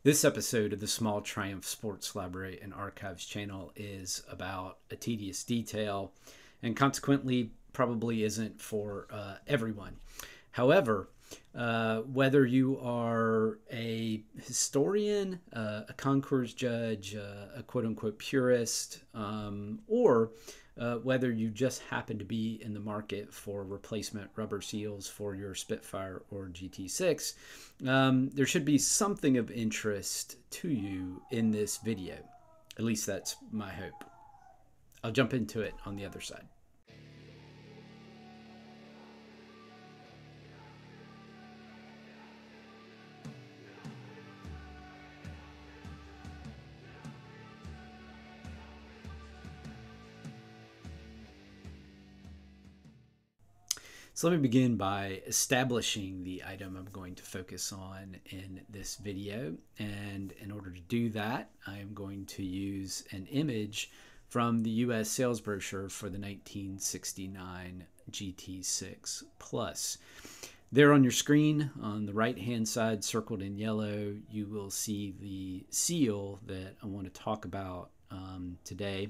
This episode of the Small Triumph Sports Library and Archives channel is about a tedious detail and consequently probably isn't for everyone. However, whether you are a historian, a concours judge, a quote-unquote purist, or whether you just happen to be in the market for replacement rubber seals for your Spitfire or GT6, there should be something of interest to you in this video. At least that's my hope. I'll jump into it on the other side. So let me begin by establishing the item I'm going to focus on in this video. And in order to do that, I am going to use an image from the US sales brochure for the 1969 GT6 Plus. There on your screen, on the right-hand side, circled in yellow, you will see the seal that I want to talk about today.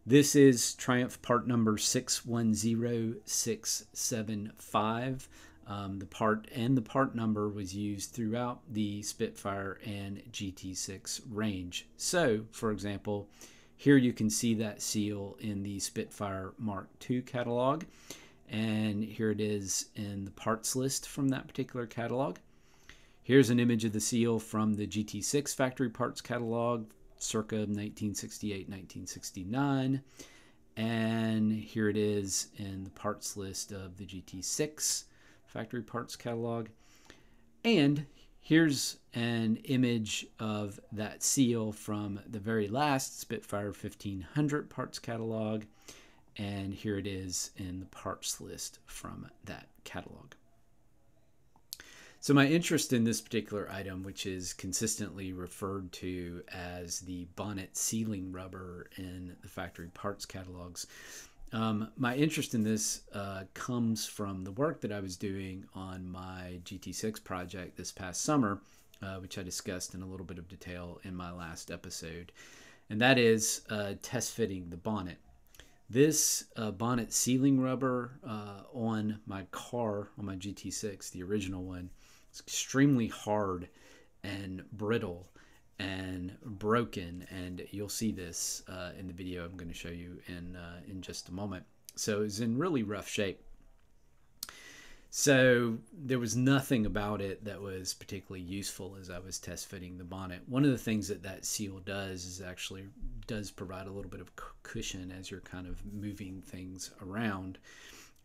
This is Triumph part number 610675. The part number was used throughout the Spitfire and GT6 range. So, for example, here you can see that seal in the Spitfire Mark II catalog, and here it is in the parts list from that particular catalog. Here's an image of the seal from the GT6 factory parts catalog, circa 1968-1969, and here it is in the parts list of the GT6 factory parts catalog. And here's an image of that seal from the very last Spitfire 1500 parts catalog, and here it is in the parts list from that catalog. So my interest in this particular item, which is consistently referred to as the bonnet sealing rubber in the factory parts catalogs, my interest in this comes from the work that I was doing on my GT6 project this past summer, which I discussed in a little bit of detail in my last episode, and that is test fitting the bonnet. This bonnet sealing rubber on my car, on my GT6, the original one, it's extremely hard and brittle and broken, and you'll see this in the video I'm going to show you in just a moment. So it's in really rough shape. So there was nothing about it that was particularly useful as I was test fitting the bonnet. One of the things that that seal does is actually does provide a little bit of cushion as you're kind of moving things around.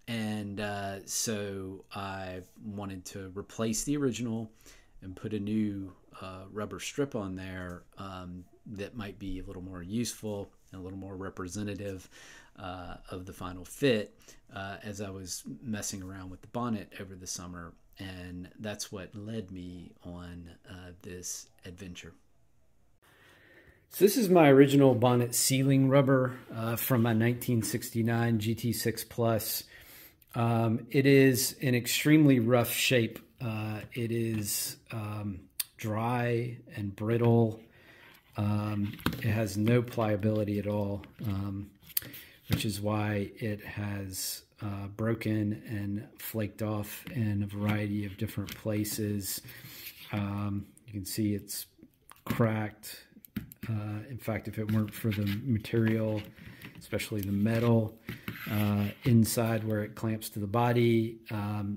And so I wanted to replace the original and put a new rubber strip on there that might be a little more useful and a little more representative of the final fit as I was messing around with the bonnet over the summer. And that's what led me on this adventure. So this is my original bonnet sealing rubber from my 1969 GT6 Plus. It is in extremely rough shape. It is dry and brittle. It has no pliability at all, which is why it has broken and flaked off in a variety of different places. You can see it's cracked. In fact, if it weren't for the material, especially the metal inside where it clamps to the body,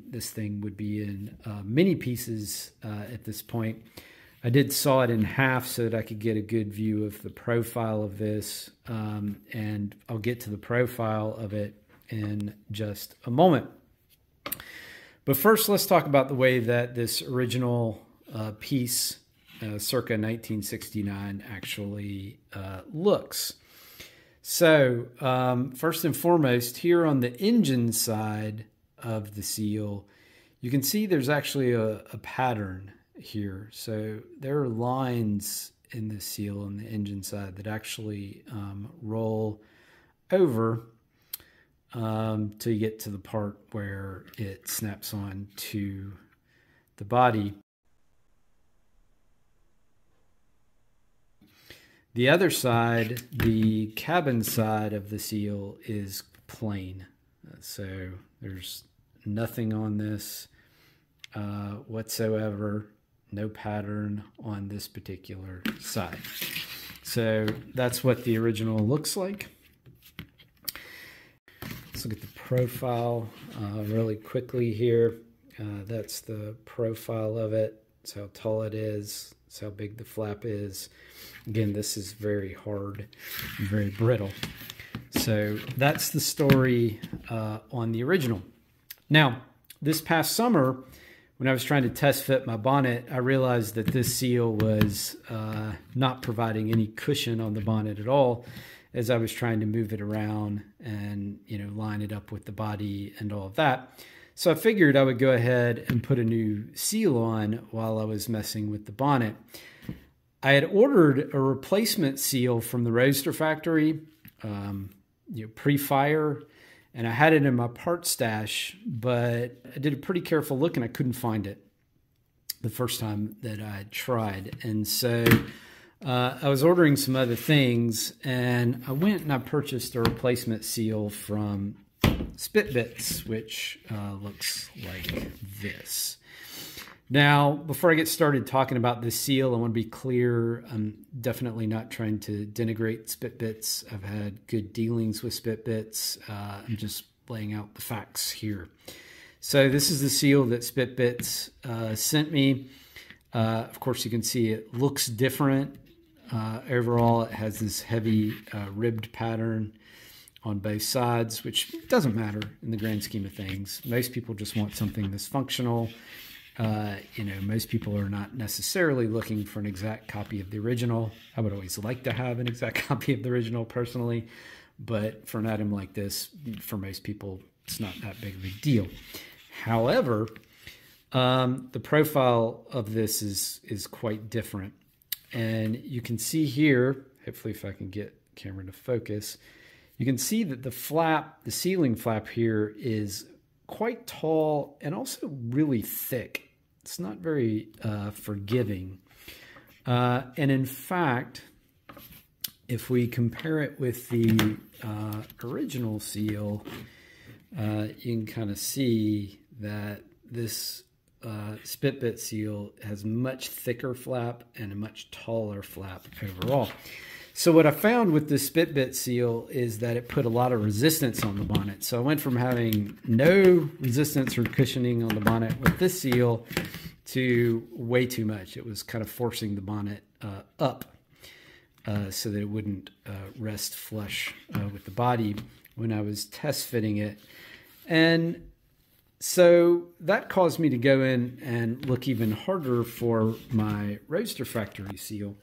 this thing would be in many pieces at this point. I did saw it in half so that I could get a good view of the profile of this, and I'll get to the profile of it in just a moment. But first, let's talk about the way that this original piece, circa 1969, actually looks. So first and foremost, here on the engine side of the seal, you can see there's actually a pattern here. So there are lines in the seal on the engine side that actually roll over to get to the part where it snaps on to the body. The other side, the cabin side of the seal, is plain. So there's nothing on this whatsoever, no pattern on this particular side. So that's what the original looks like. Let's look at the profile really quickly here. That's the profile of it. That's how tall it is. That's how big the flap is. Again, this is very hard and very brittle. So that's the story on the original. Now, this past summer, when I was trying to test fit my bonnet, I realized that this seal was not providing any cushion on the bonnet at all, as I was trying to move it around and, you know, line it up with the body and all of that. So I figured I would go ahead and put a new seal on while I was messing with the bonnet. I had ordered a replacement seal from the Roadster factory, pre-fire, and I had it in my part stash, but I did a pretty careful look and I couldn't find it the first time that I tried. And so I was ordering some other things, and I went and I purchased a replacement seal from Spitbits, which looks like this. Now, before I get started talking about this seal, I want to be clear. I'm definitely not trying to denigrate Spitbits. I've had good dealings with Spitbits. I'm just laying out the facts here. So this is the seal that Spitbits sent me. Of course, you can see it looks different. Overall, it has this heavy ribbed pattern on both sides, which doesn't matter in the grand scheme of things. Most people just want something that's functional. Most people are not necessarily looking for an exact copy of the original. I would always like to have an exact copy of the original personally, but for an item like this, for most people, it's not that big of a deal. However, the profile of this is quite different. And you can see here, hopefully if I can get the camera to focus, you can see that the flap, the sealing flap here, is quite tall and also really thick. It's not very forgiving. And in fact, if we compare it with the original seal, you can kind of see that this Spitbit seal has much thicker flap and a much taller flap overall. So what I found with the Spitbit seal is that it put a lot of resistance on the bonnet. So I went from having no resistance or cushioning on the bonnet with this seal to way too much. It was kind of forcing the bonnet up so that it wouldn't rest flush with the body when I was test fitting it. And so that caused me to go in and look even harder for my Roadster factory seal.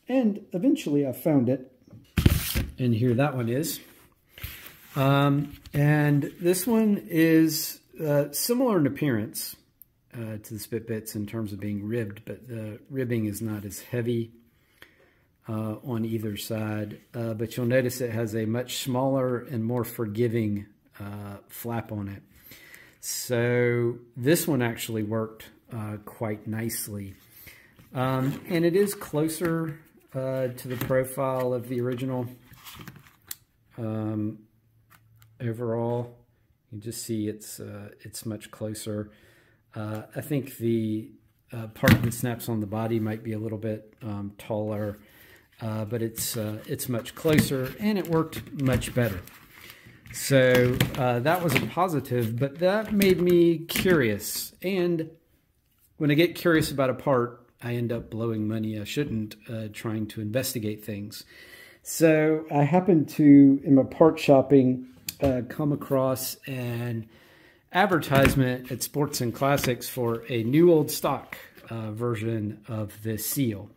And eventually I found it. And here that one is. And this one is similar in appearance to the Spitbits in terms of being ribbed, but the ribbing is not as heavy on either side. But you'll notice it has a much smaller and more forgiving flap on it. So this one actually worked quite nicely. And it is closer to the profile of the original. Overall, you just see it's much closer. I think the part that snaps on the body might be a little bit taller, but it's much closer, and it worked much better. So that was a positive, but that made me curious. And when I get curious about a part, I end up blowing money I shouldn't, trying to investigate things. So I happened to, in my part shopping, come across an advertisement at Sports and Classics for a new old stock version of this seal.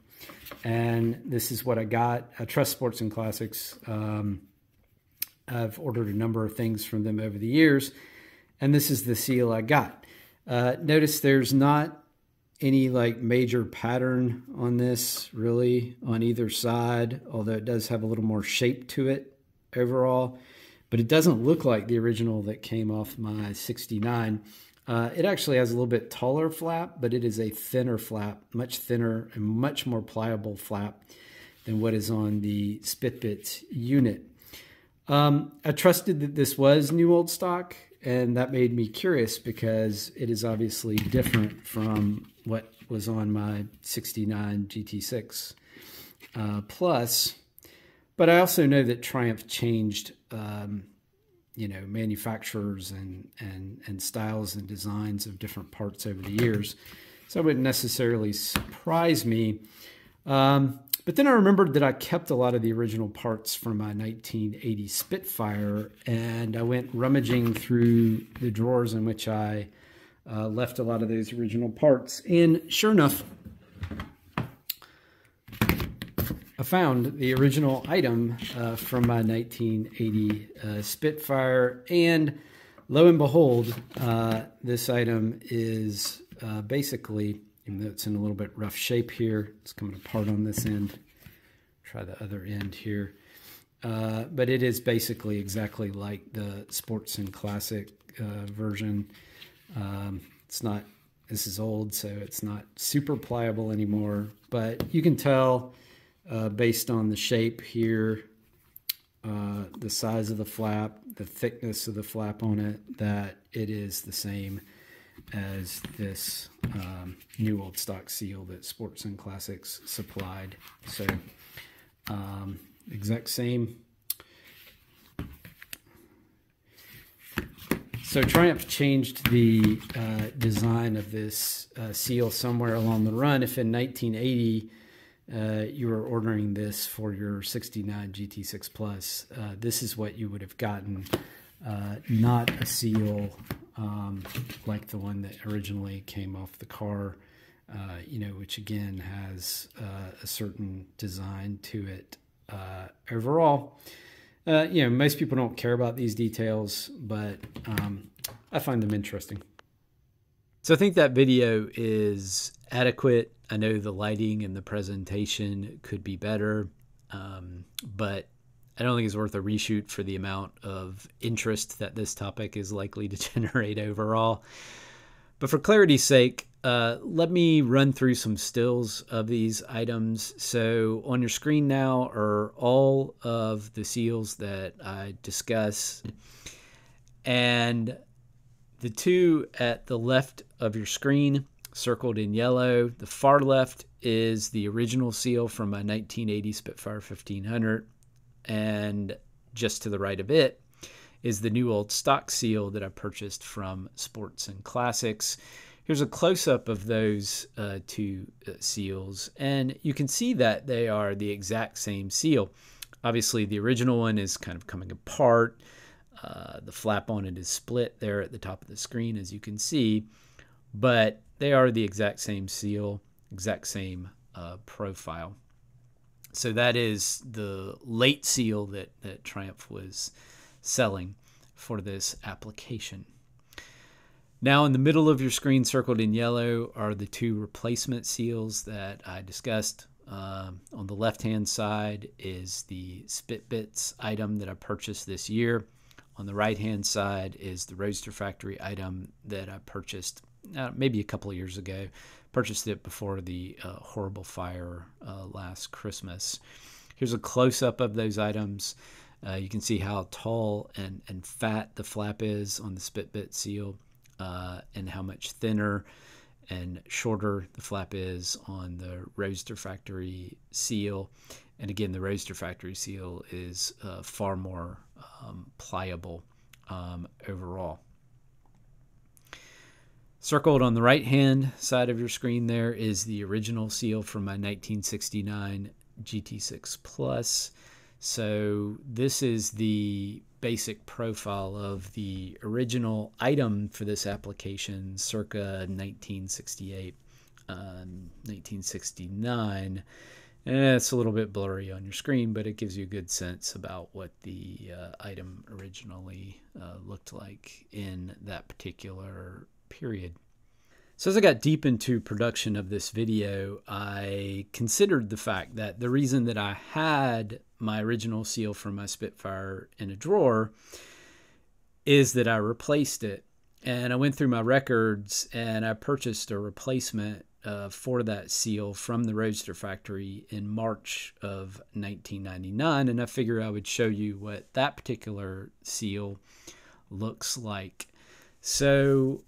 And this is what I got. I trust Sports and Classics. I've ordered a number of things from them over the years, and this is the seal I got. Notice there's not any like major pattern on this really on either side, although it does have a little more shape to it overall, but it doesn't look like the original that came off my 69. It actually has a little bit taller flap, but it is a thinner flap, much thinner and much more pliable flap than what is on the Spitbits unit. I trusted that this was new old stock, and that made me curious because it is obviously different from what was on my 69 GT6 Plus. But I also know that Triumph changed, manufacturers and styles and designs of different parts over the years. So it wouldn't necessarily surprise me. But then I remembered that I kept a lot of the original parts from my 1980 Spitfire, and I went rummaging through the drawers in which I left a lot of those original parts. And sure enough, I found the original item from my 1980 Spitfire, and lo and behold, this item is basically, even though it's in a little bit rough shape here, it's coming apart on this end. Try the other end here. But it is basically exactly like the Sports and Classic version. It's not, this is old, so it's not super pliable anymore, but you can tell based on the shape here, the size of the flap, the thickness of the flap on it, that it is the same as this new old stock seal that Sports and Classics supplied. So exact same. So Triumph changed the design of this seal somewhere along the run. If in 1980 you were ordering this for your 69 GT6 Plus, this is what you would have gotten, not a seal like the one that originally came off the car, which again has a certain design to it. Overall, most people don't care about these details, but I find them interesting. So I think that video is adequate. I know the lighting and the presentation could be better, but I don't think it's worth a reshoot for the amount of interest that this topic is likely to generate overall. But for clarity's sake, let me run through some stills of these items. So on your screen now are all of the seals that I discuss. And the two at the left of your screen, circled in yellow, the far left is the original seal from my 1980 Spitfire 1500. And just to the right of it is the new old stock seal that I purchased from Sports and Classics. Here's a close-up of those two seals, and you can see that they are the exact same seal. Obviously, the original one is kind of coming apart. The flap on it is split there at the top of the screen, as you can see, but they are the exact same seal, exact same profile. So that is the late seal that Triumph was selling for this application. Now in the middle of your screen, circled in yellow, are the two replacement seals that I discussed. On the left-hand side is the Spitbits item that I purchased this year. On the right-hand side is the Roadster Factory item that I purchased maybe a couple of years ago. Purchased it before the horrible fire last Christmas. Here's a close-up of those items. You can see how tall and fat the flap is on the Spitbit seal, and how much thinner and shorter the flap is on the Roadster Factory seal. And again, the Roadster Factory seal is far more pliable overall. Circled on the right-hand side of your screen there is the original seal from my 1969 GT6 Plus. So this is the basic profile of the original item for this application circa 1968, 1969. And it's a little bit blurry on your screen, but it gives you a good sense about what the item originally looked like in that particular period. So as I got deep into production of this video, I considered the fact that the reason that I had my original seal from my Spitfire in a drawer is that I replaced it. And I went through my records and I purchased a replacement for that seal from the Roadster factory in March of 1999, and I figure I would show you what that particular seal looks like. So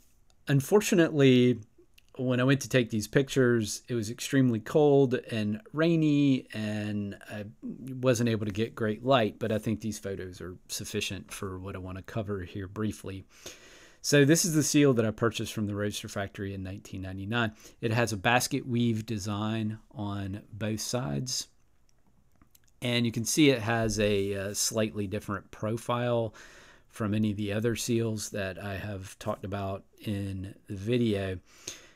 unfortunately, when I went to take these pictures, it was extremely cold and rainy, and I wasn't able to get great light, but I think these photos are sufficient for what I want to cover here briefly. So this is the seal that I purchased from the Roadster factory in 1999. It has a basket weave design on both sides, and you can see it has a slightly different profile from any of the other seals that I have talked about in the video.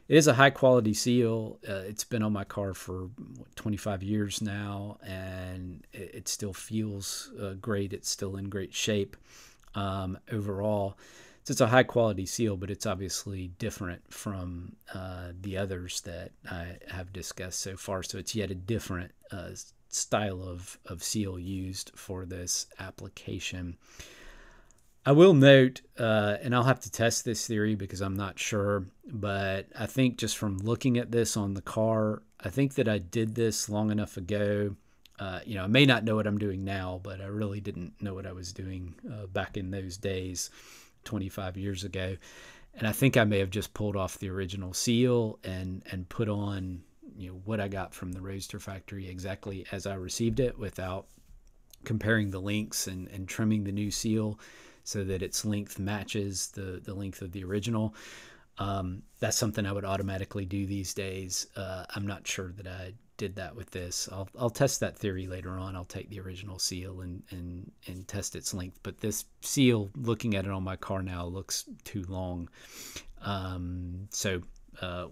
It is a high quality seal. It's been on my car for 25 years now, and it still feels great. It's still in great shape overall. So it's a high quality seal, but it's obviously different from the others that I have discussed so far. So it's yet a different style of seal used for this application. I will note, and I'll have to test this theory because I'm not sure, but I think just from looking at this on the car, I think that I did this long enough ago. I may not know what I'm doing now, but I really didn't know what I was doing back in those days, 25 years ago. And I think I may have just pulled off the original seal and put on what I got from the Roadster factory exactly as I received it, without comparing the lengths and trimming the new seal so that its length matches the length of the original. That's something I would automatically do these days. I'm not sure that I did that with this. I'll test that theory later on. I'll take the original seal and test its length. But this seal, looking at it on my car now, looks too long. So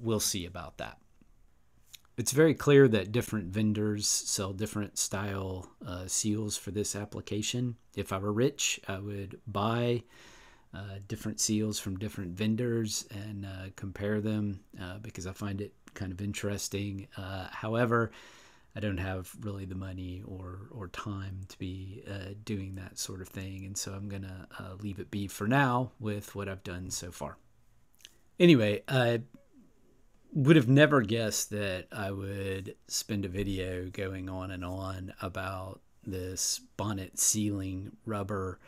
we'll see about that. It's very clear that different vendors sell different style seals for this application. If I were rich, I would buy different seals from different vendors and compare them because I find it kind of interesting. However, I don't have really the money or time to be doing that sort of thing, and so I'm gonna leave it be for now with what I've done so far. Anyway, I would have never guessed that I would spend a video going on and on about this bonnet sealing rubber.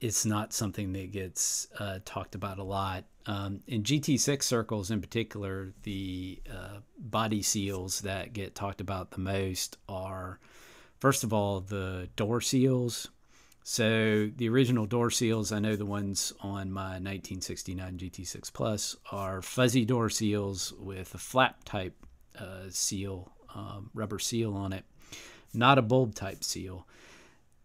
It's not something that gets talked about a lot. In GT6 circles in particular, the body seals that get talked about the most are, first of all, the door seals. So the original door seals, I know the ones on my 1969 GT6 Plus are fuzzy door seals with a flap type seal, rubber seal on it, not a bulb type seal.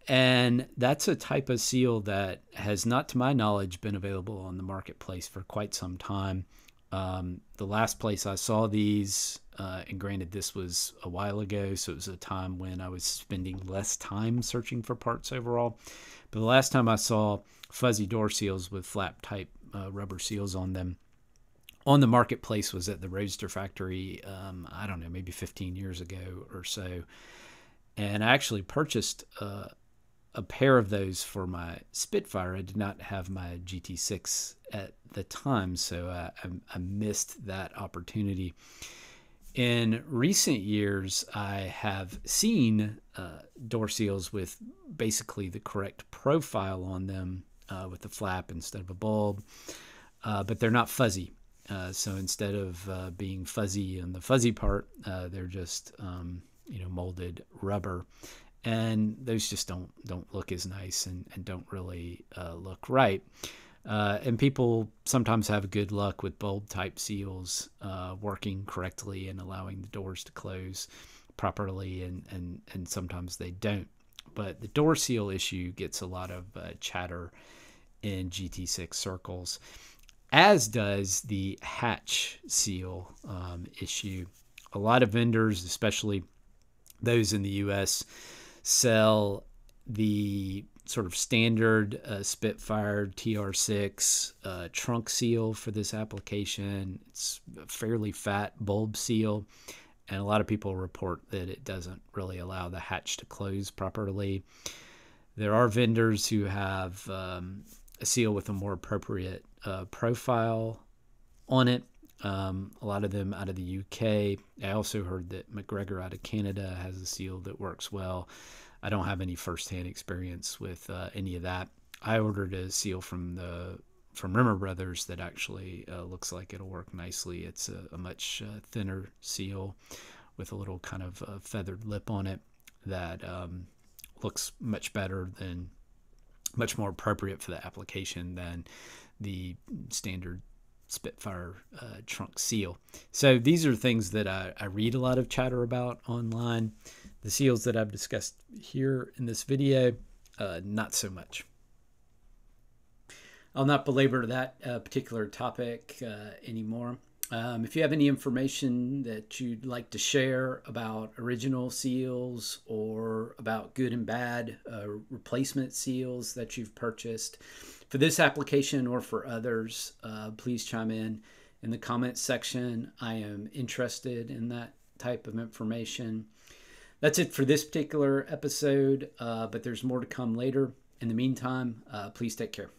And that's a type of seal that has not, to my knowledge, been available on the marketplace for quite some time. The last place I saw these, and granted this was a while ago, so it was a time when I was spending less time searching for parts overall. But the last time I saw fuzzy door seals with flap type rubber seals on them on the marketplace was at the Roadster factory, I don't know, maybe 15 years ago or so. And I actually purchased a pair of those for my Spitfire. I did not have my GT6 at the time, so I missed that opportunity. In recent years, I have seen door seals with basically the correct profile on them with the flap instead of a bulb, but they're not fuzzy. So instead of being fuzzy in the fuzzy part, they're just molded rubber. And those just don't look as nice and don't really look right. And people sometimes have good luck with bulb type seals working correctly and allowing the doors to close properly, and sometimes they don't. But the door seal issue gets a lot of chatter in GT6 circles, as does the hatch seal issue. A lot of vendors, especially those in the US, sell the sort of standard Spitfire TR6 trunk seal for this application. It's a fairly fat bulb seal, and a lot of people report that it doesn't really allow the hatch to close properly. There are vendors who have a seal with a more appropriate profile on it. A lot of them out of the UK. I also heard that McGregor out of Canada has a seal that works well. I don't have any firsthand experience with any of that. I ordered a seal from Rimmer Brothers that actually looks like it'll work nicely. It's a much thinner seal with a little kind of feathered lip on it that looks much better than, much more appropriate for the application than the standard Spitfire trunk seal. So these are things that I read a lot of chatter about online. The seals that I've discussed here in this video, not so much. I'll not belabor that particular topic anymore. If you have any information that you'd like to share about original seals or about good and bad replacement seals that you've purchased for this application or for others, please chime in the comments section. I am interested in that type of information. That's it for this particular episode, but there's more to come later. In the meantime, please take care.